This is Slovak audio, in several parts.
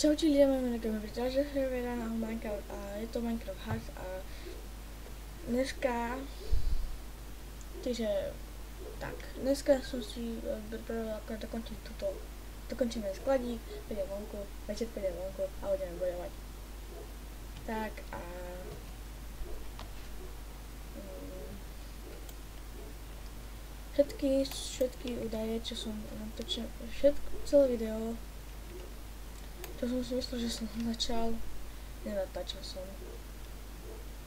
Čaute ľudia, moje meno je Britáže servera na Minecraft a je to Minecraft Hack a dneska som si pripravil ako dokončiť dokončíme skladík, pôjdem vonku, večer pôjdem vonku a budeme bojovať. Tak a všetky údaje, čo som natočil, celé video, to som si myslel, že som začal, nenatáčal som.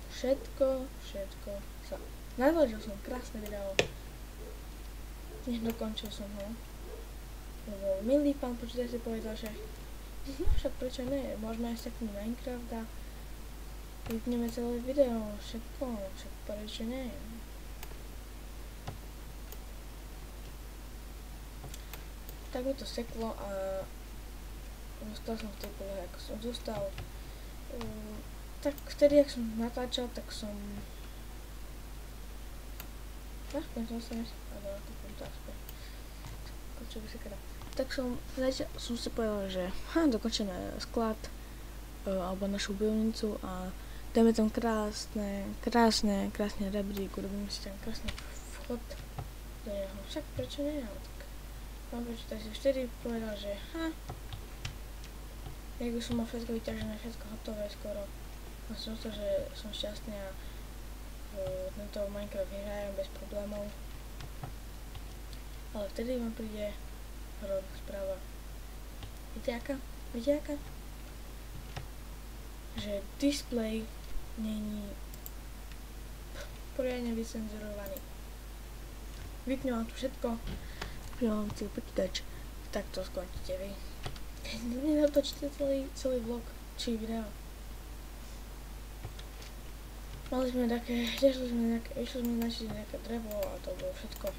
Všetko sa. Naložil som krásne video. Dokončil som ho. Lebo milý pán počítač si povedal, že no však prečo nie, môžeme aj staknúť Minecraft a vypneme celé video, však prečo nie. Tak mi to seklo a zostal som v tej polohe, ako som zostal. Tak vtedy, ak som natáčal, tak som si povedal, že dokončíme sklad alebo našu bojovnicu a dáme tam krásne rebrík, urobíme si tam krásny vchod do neho. Však prečo nie? Tak pán počítač si vtedy povedal, že jak by som mal všetko vyťažené, všetko hotové skoro. A som to, že som šťastný a tento Minecraft vyhrajem bez problémov. Ale vtedy vám príde správa. Viete aká? Že display není poriadne vycenzurovaný. Vypnem vám tu všetko, vypnem vám celý počítač, tak to skončíte vy. Nenatočíte celý vlog či video. Išli sme našiť nejaké drevo a to bolo všetko.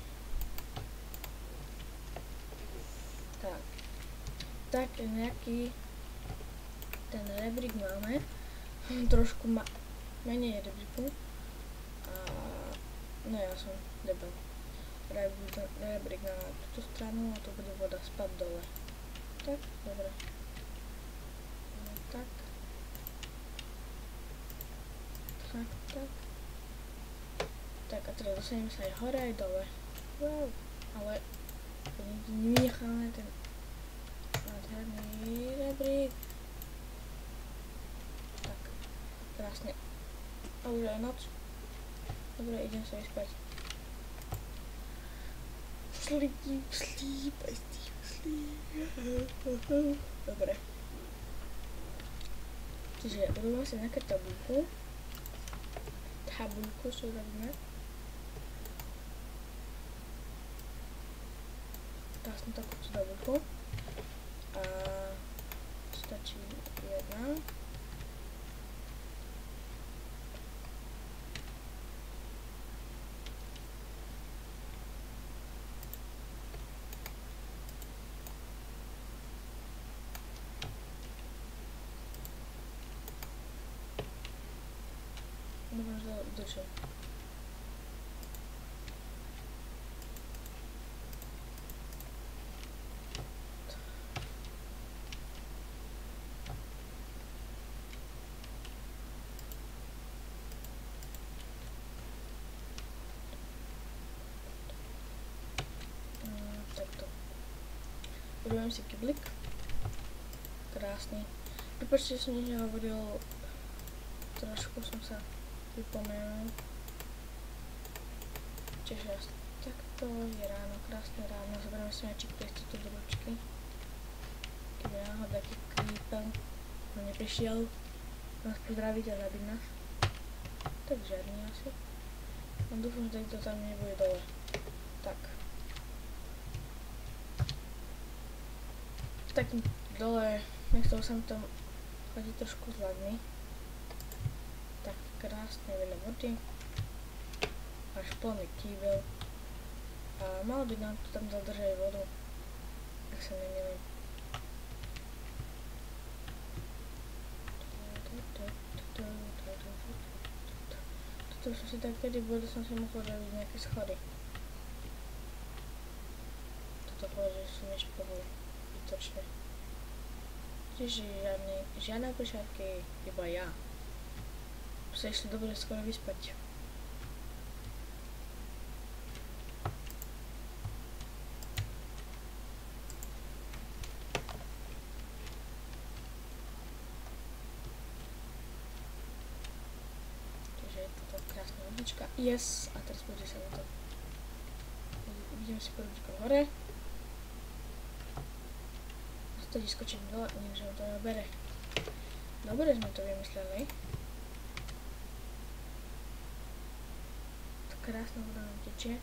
Tak nejaký ten rebrík máme, trošku menej rebríku a no ja som debil. Rebrík na túto stranu a to bude voda spať dole. Tak, dobre. Tak a teraz dostaneme sa aj hore, aj dole. Wow, ale necháme ten nádherný rebrík. Tak, krásne. A už aj noc. Dobre, idem sa vyspať. Sleep. Dobre. Čiže urobíme si nejakú tabuľku si urobíme. Krásnu takúto tabuľku. A stačí jedna. Dúfam, že to vydrží. Takto. Urobím si kyblik. Krásny. Prepáčte, že som nič nehovoril. Trošku som sa vypomenul. Čiže takto je ráno, krásne ráno. Zoberieme si nejaký priestotu do ručky. Keby náhodou taký creeper neprišiel nás pozdraviť a zabiť nás. Tak žiadny asi. A dúfam, že to tam nebude dole. Tak. V takým dole, nechcel som tam chodiť trošku s ľadmi. Tak krásne veľa vody. Až plný kýbel. A malo by nám to tam zadržať vodu. Ak sa nemýlim. Toto som si tak, kedy vodu som si mohol robiť nejaké schody. Toto povedal, že som niečo pohol. Zbytočne. Čiže žiadne prešávky, iba ja. Sa išli dobre skoro vyspať. Čiže je toto krásna vodnička. Yes! A teraz poďte sa na to. Ideme si porúčkom hore. Vtedy skočím dole, že to nabere. Dobre sme to vymysleli. To krásna voda nám tečie.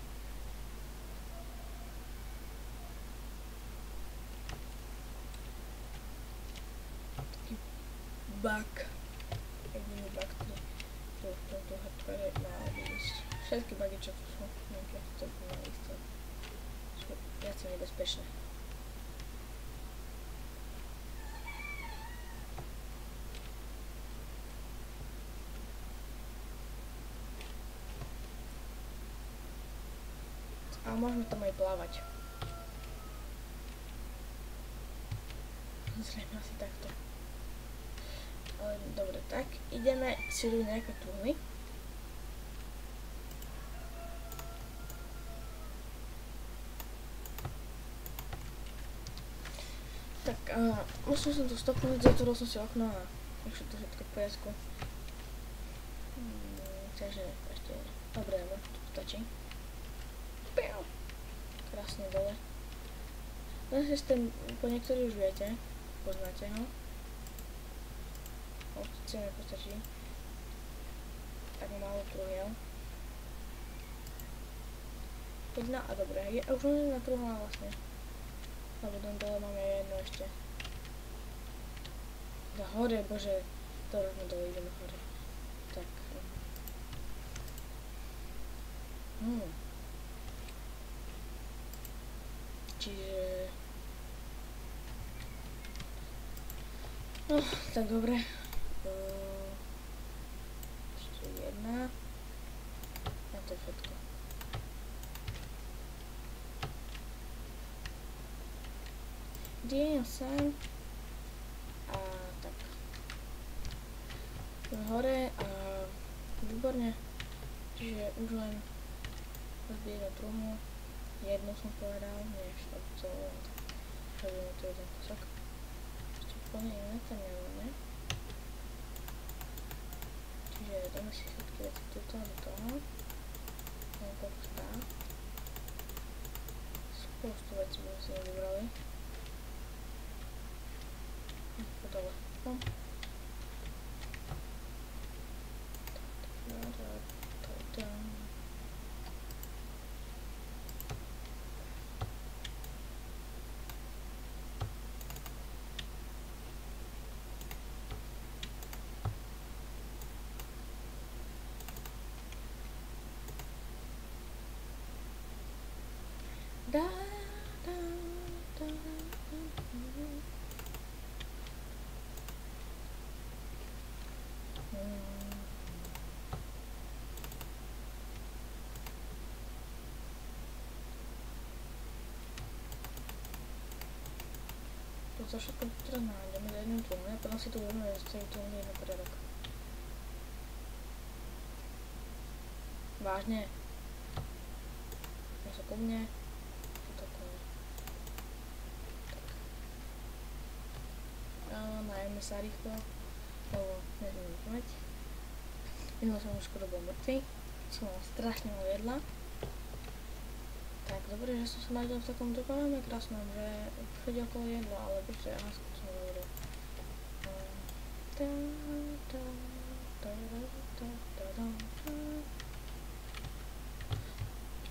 Taký bug. Jediný bug, ktorý v tomto hardcore má ísť. Všetky bugy, čo tu sú, nejaké to má ísť, sú viac nebezpečné. A môžeme tam aj plávať. Zrejme asi takto. Ale dobre, tak ideme si robiť nejaké túny. Tak musím som to stopnúť, zatvoril som si okno a ešte to všetko v poriadku. Takže ešte, dobre, to stačí. Krásne dole. Ten systém po niektorí už viete, poznáte ho. Oficiálne postačí. Tak málo truhiel. Jedna a dobre, je už len jedna truhla vlastne. Lebo tam dole máme jedno ešte. Da hore, bože, to rovno dole ideme hore. Tak. Čiže... No, tak dobre. Ešte jedna. A to je všetko. Idem sem. A tak. Hore a... Výborne. Čiže už len rozbíjeme truhmu. Jednu som povedal, nie celú, tak robíme tu jeden kusok. Ešte úplne iné tam nemáme. Čiže dáme si všetky veci tuto do toho. Neviem, koľko sa dá. Spoustu vecí by si nevybrali. Po dole. Da, da, da, to všetko teraz nájdeme za jedným tlmom, potom si tu uvedomíme, že celý tlm je na poriadok. Vážne? Ja sa ku mne. Najeme sa rýchlo, lebo nezmiem pamäť. Minul som už skoro bol mŕtvy, som vám strašne mal jedla. Tak, dobre, že som sa najdel v takom dokonalme krásnom, že chodí okolo jedla, ale prečo ja som hovoril.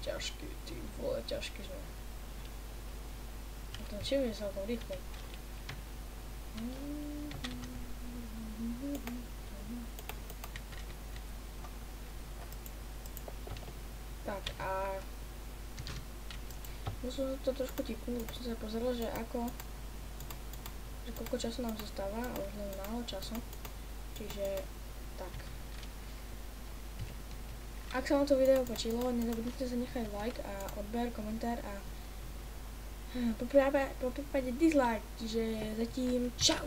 Ťažký, ty vole, ťažký sme. Ten čím je celkom rýchlo. Tak a musím to trošku tipnúť, lebo som sa pozrela, že koľko času nám zostáva a už len málo času, čiže tak. Ak sa vám to video páčilo, nezabudnite sa nechať like a odber, komentár a po prípade dislike, čiže zatím čau!